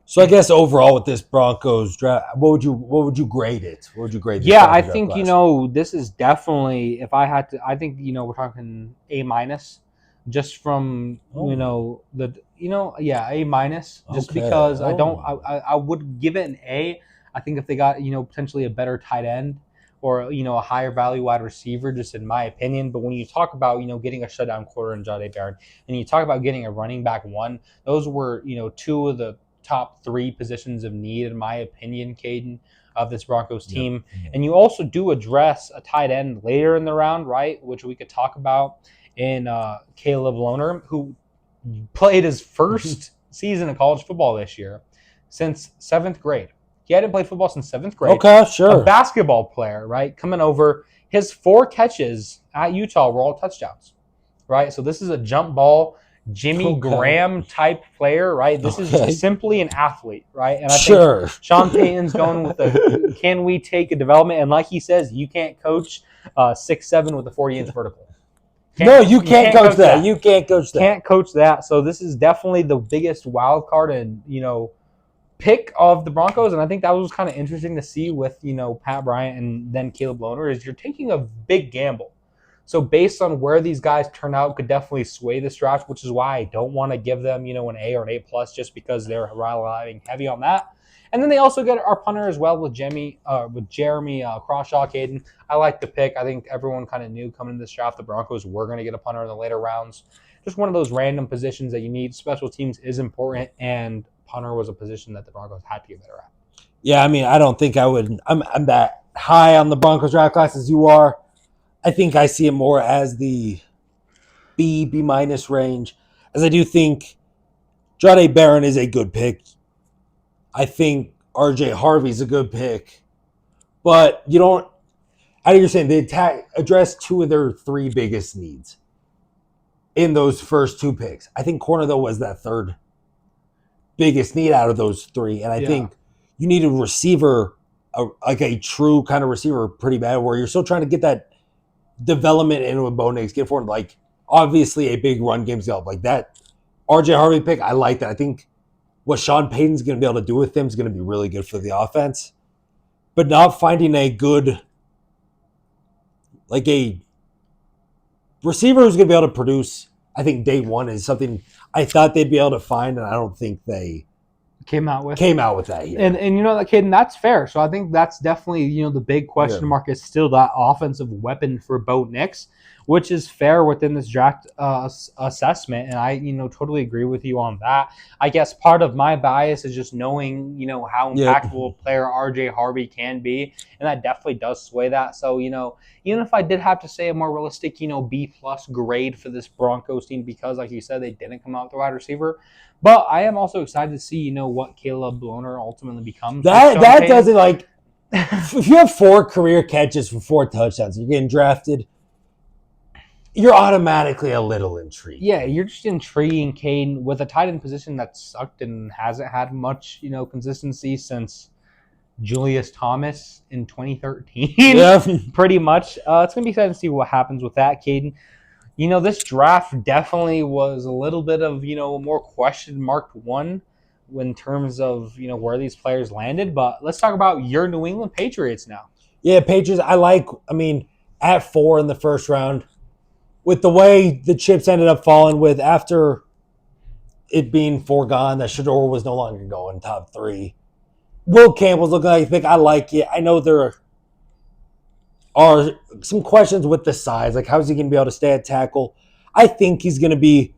B: So I guess overall with this Broncos draft, what would you grade it? What would you grade this
A: Yeah,
B: Broncos
A: I
B: draft
A: think
B: class?
A: this is definitely, if I had to, I think we're talking A minus, just from yeah, A minus, just
B: Okay.
A: because I don't I would give it an A. I think if they got potentially a better tight end or a higher value wide receiver, just in my opinion. But when you talk about getting a shutdown quarter in Jahdae Barron, and you talk about getting a running back one, those were two of the top three positions of need in my opinion, Caden, of this Broncos
B: Yep.
A: team. And you also do address a tight end later in the round, right? Which we could talk about in Caleb Lohner, who played his first season of college football this year since 7th grade. He hadn't played football since 7th grade.
B: Okay,
A: A
B: sure.
A: basketball player, right? Coming over. His 4 catches at Utah were all touchdowns, right? So this is a jump ball, Jimmy Graham type player, right? This is simply an athlete, right? And I think Sean Payton's going with the can we take a development? And like he says, you can't coach 6'7" with a 40-inch vertical.
B: You can't coach that. You can't coach that.
A: Can't coach that. So this is definitely the biggest wild card and pick of the Broncos, and I think that was kind of interesting to see with Pat Bryant and then Caleb Lohner is you're taking a big gamble. So based on where these guys turn out could definitely sway this draft, which is why I don't want to give them an A or an A plus just because they're relying heavy on that. And then they also get our punter as well with Jeremy Crawshaw, Caden. I like the pick. I think everyone kind of knew coming into this draft the Broncos were going to get a punter in the later rounds. Just one of those random positions that you need. Special teams is important, and punter was a position that the Broncos had to get better at.
B: Yeah, I mean, I don't think I would. I'm that high on the Broncos draft class as you are. I think I see it more as the B minus range, as I do think Jahdae Barron is a good pick. I think RJ Harvey's a good pick, but you don't. How you're saying they address 2 of their 3 biggest needs in those first 2 picks. I think corner though was that third biggest need out of those 3, and I think you need a receiver, like a true kind of receiver, pretty bad. Where you're still trying to get that development into a Bo Nix, get forward. Like obviously a big run game's up like that. RJ Harvey pick, I like that. I think what Sean Payton's going to be able to do with him is going to be really good for the offense. But not finding a good, like a receiver who's going to be able to produce, I think day one is something I thought they'd be able to find, and I don't think they
A: came out with
B: that here.
A: And that kid, and that's fair. So I think that's definitely the big question mark is still that offensive weapon for Bo Nix, which is fair within this draft assessment, and I totally agree with you on that. I guess part of my bias is just knowing how impactful a player RJ Harvey can be, and that definitely does sway that. So even if I did have to say a more realistic B plus grade for this Broncos team, because like you said they didn't come out with the wide receiver. But I am also excited to see, what Caleb Lohner ultimately becomes.
B: That doesn't like if you have 4 career catches for 4 touchdowns, you're getting drafted. You're automatically a little intrigued.
A: Yeah, you're just intriguing, Caden, with a tight end position that sucked and hasn't had much, consistency since Julius Thomas in 2013.
B: Yeah,
A: pretty much. It's gonna be exciting to see what happens with that, Caden. This draft definitely was a little bit of, a more question marked one in terms of, where these players landed. But let's talk about your New England Patriots now.
B: Yeah, Patriots, at 4 in the first round, with the way the chips ended up falling with after it being foregone that Shedeur was no longer going top 3. Will Campbell's looking like I think I like it. I know there are some questions with the size, like how's he going to be able to stay at tackle? I think he's going to be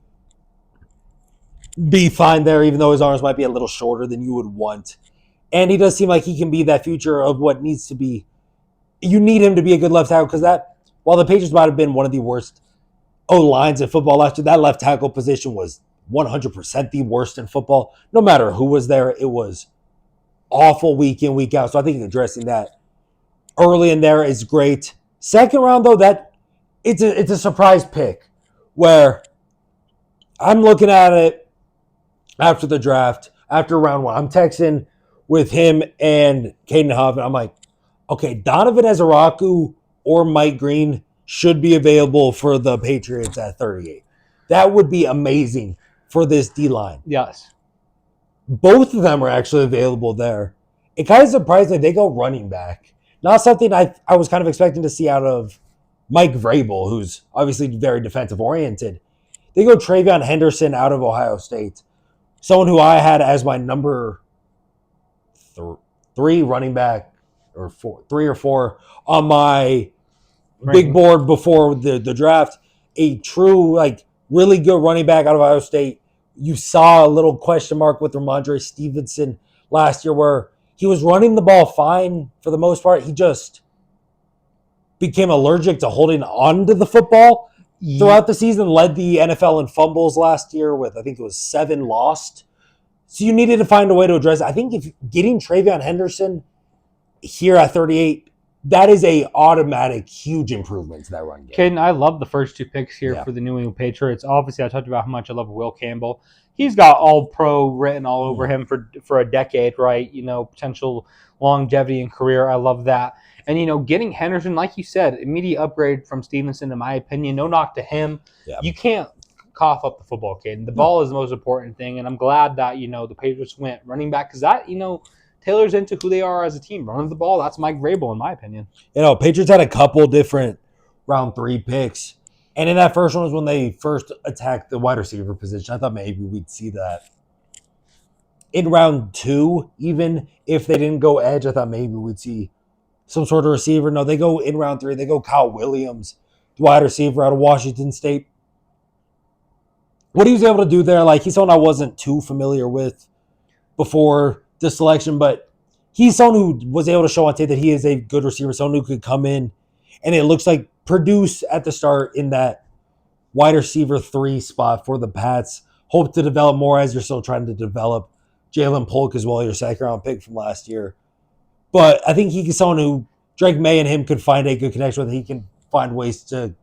B: fine there, even though his arms might be a little shorter than you would want. And he does seem like he can be that future of what needs to be. You need him to be a good left tackle because while the Patriots might have been one of the worst O-lines in football last year, that left tackle position was 100% the worst in football. No matter who was there, it was awful week in, week out. So I think addressing that early in there is great. Second round, though, it's a surprise pick where I'm looking at it. after the draft, after round one. I'm texting with him and Caden Huff, and I'm like, okay, Donovan Ezaraku or Mike Green should be available for the Patriots at 38. That would be amazing for this D line.
A: Yes.
B: Both of them are actually available there. It kind of surprised me they go running back. Not something I was kind of expecting to see out of Mike Vrabel, who's obviously very defensive oriented. They go Travion Henderson out of Ohio State, someone who I had as my number three running back, or three or four on my big board before the draft. A true, like, really good running back out of Ohio State. You saw a little question mark with Ramondre Stevenson last year where he was running the ball fine for the most part. He just became allergic to holding on to the football throughout the season, led the NFL in fumbles last year with, I think it was 7 lost. So you needed to find a way to address it. I think if getting Travion Henderson here at 38, that is a automatic huge improvement to that run game.
A: Caden, I love the first 2 picks here for the New England Patriots. Obviously, I talked about how much I love Will Campbell. He's got all pro written all over him for a decade, right? Potential longevity in career. I love that. And, getting Henderson, like you said, immediate upgrade from Stevenson, in my opinion. No knock to him. Yeah. You can't cough up the football, Caden. The ball is the most important thing, and I'm glad that, the Patriots went running back because that, tailors into who they are as a team. Running the ball, that's Mike Vrabel, in my opinion.
B: Patriots had a couple different round 3 picks. And in that first one was when they first attacked the wide receiver position. I thought maybe we'd see that. In round 2, even if they didn't go edge, I thought maybe we'd see some sort of receiver. No, they go in round 3. They go Kyle Williams, the wide receiver out of Washington State. What he was able to do there, like, he's someone I wasn't too familiar with before the selection, but he's someone who was able to show on tape that he is a good receiver, someone who could come in and it looks like produce at the start in that wide receiver 3 spot for the Pats. Hope to develop more as you're still trying to develop Jalen Polk as well, your second round pick from last year. But I think he's someone who Drake May and him could find a good connection with. He can find ways to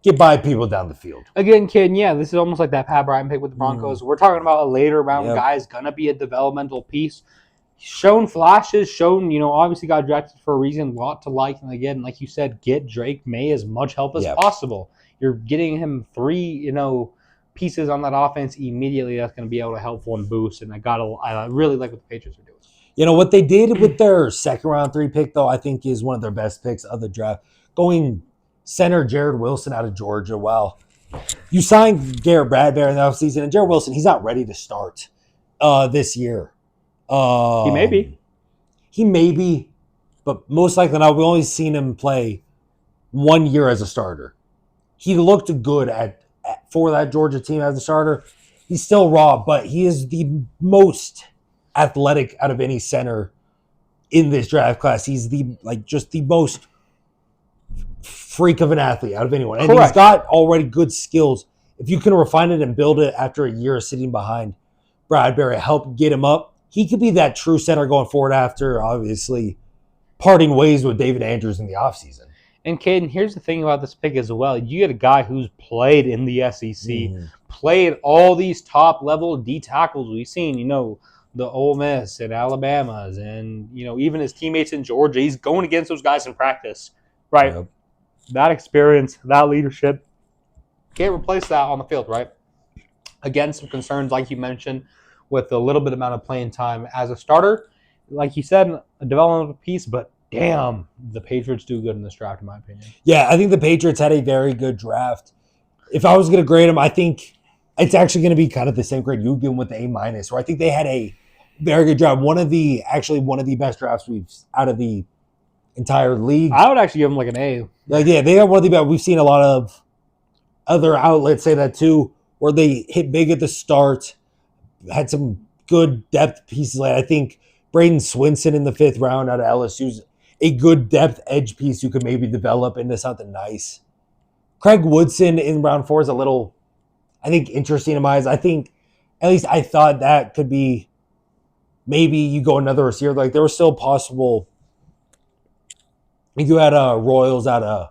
B: get by people down the field.
A: Again, kid, this is almost like that Pat Bryant pick with the Broncos. We're talking about a later round guy is going to be a developmental piece. Shown flashes, obviously got drafted for a reason, lot to like. And again, like you said, get Drake May as much help as possible. You're getting him 3, pieces on that offense immediately that's going to be able to help one boost. And I really like what the Patriots are doing.
B: What they did with their second round 3 pick, though, I think is one of their best picks of the draft. Going center Jared Wilson out of Georgia. Well, you signed Garrett Bradbury in the offseason, and Jared Wilson, he's not ready to start this year.
A: He may
B: be, but most likely not. We've only seen him play 1 year as a starter. He looked good for that Georgia team as a starter. He's still raw, but he is the most athletic out of any center in this draft class. He's just the most freak of an athlete out of anyone. And he's got already good skills. If you can refine it and build it after a year of sitting behind Bradbury, help get him up, he could be that true center going forward after, obviously, parting ways with David Andrews in the offseason.
A: And, Caden, here's the thing about this pick as well. You get a guy who's played in the SEC, played all these top-level D tackles we've seen, the Ole Miss and Alabama's and, even his teammates in Georgia. He's going against those guys in practice, right? Yep. That experience, that leadership, can't replace that on the field, right? Again, some concerns, like you mentioned, with a little bit amount of playing time as a starter. Like you said, a developmental piece, but damn, the Patriots do good in this draft, in my opinion.
B: Yeah, I think the Patriots had a very good draft. If I was going to grade them, I think it's actually going to be kind of the same grade you give them with the A-, where I think they had a very good draft. One of the best drafts we've out of the entire league.
A: I would actually give them like an A.
B: They have one of the best. We've seen a lot of other outlets say that too, where they hit big at the start, had some good depth pieces. I think Braden Swinson in the 5th round out of LSU's a good depth edge piece you could maybe develop into something nice. Craig Woodson in round 4 is a little, I think, interesting in my eyes. I think, at least I thought that could be, maybe you go another receiver. Like, there was still possible. You had Royals out of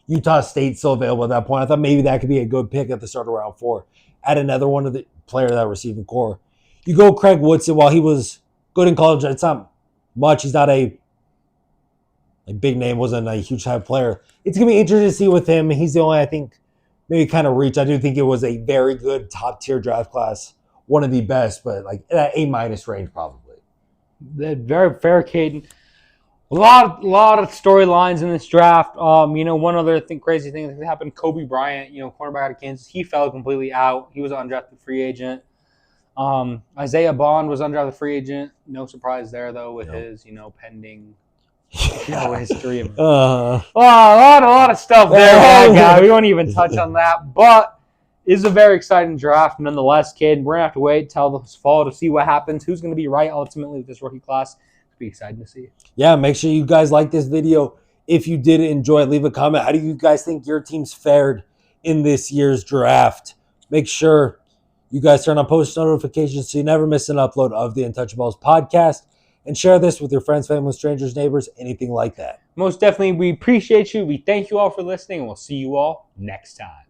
B: Utah State still available at that point. I thought maybe that could be a good pick at the start of round 4. Add another one of the player of that receiving core. You go Craig Woodson while he was good in college. It's not much. He's not a big name, wasn't a huge time player. It's going to be interesting to see with him. He's the only, I think, maybe kind of reach. I do think it was a very good top tier draft class. One of the best, but like that A- range probably.
A: Very fair, Caden. A lot of storylines in this draft. One other crazy thing that happened: Kobe Bryant, cornerback out of Kansas, he fell completely out. He was an undrafted free agent. Isaiah Bond was undrafted free agent. No surprise there though, with his pending history of a lot of stuff there. That guy. We won't even touch on that, but it's a very exciting draft nonetheless, kid. We're gonna have to wait till this fall to see what happens. Who's gonna be right ultimately with this rookie class? It'll be exciting to see.
B: Yeah, make sure you guys like this video. If you did enjoy it, leave a comment. How do you guys think your team's fared in this year's draft? Make sure you guys turn on post notifications so you never miss an upload of the Untouchaballs podcast. And share this with your friends, family, strangers, neighbors, anything like that.
A: Most definitely, we appreciate you. We thank you all for listening, and we'll see you all next time.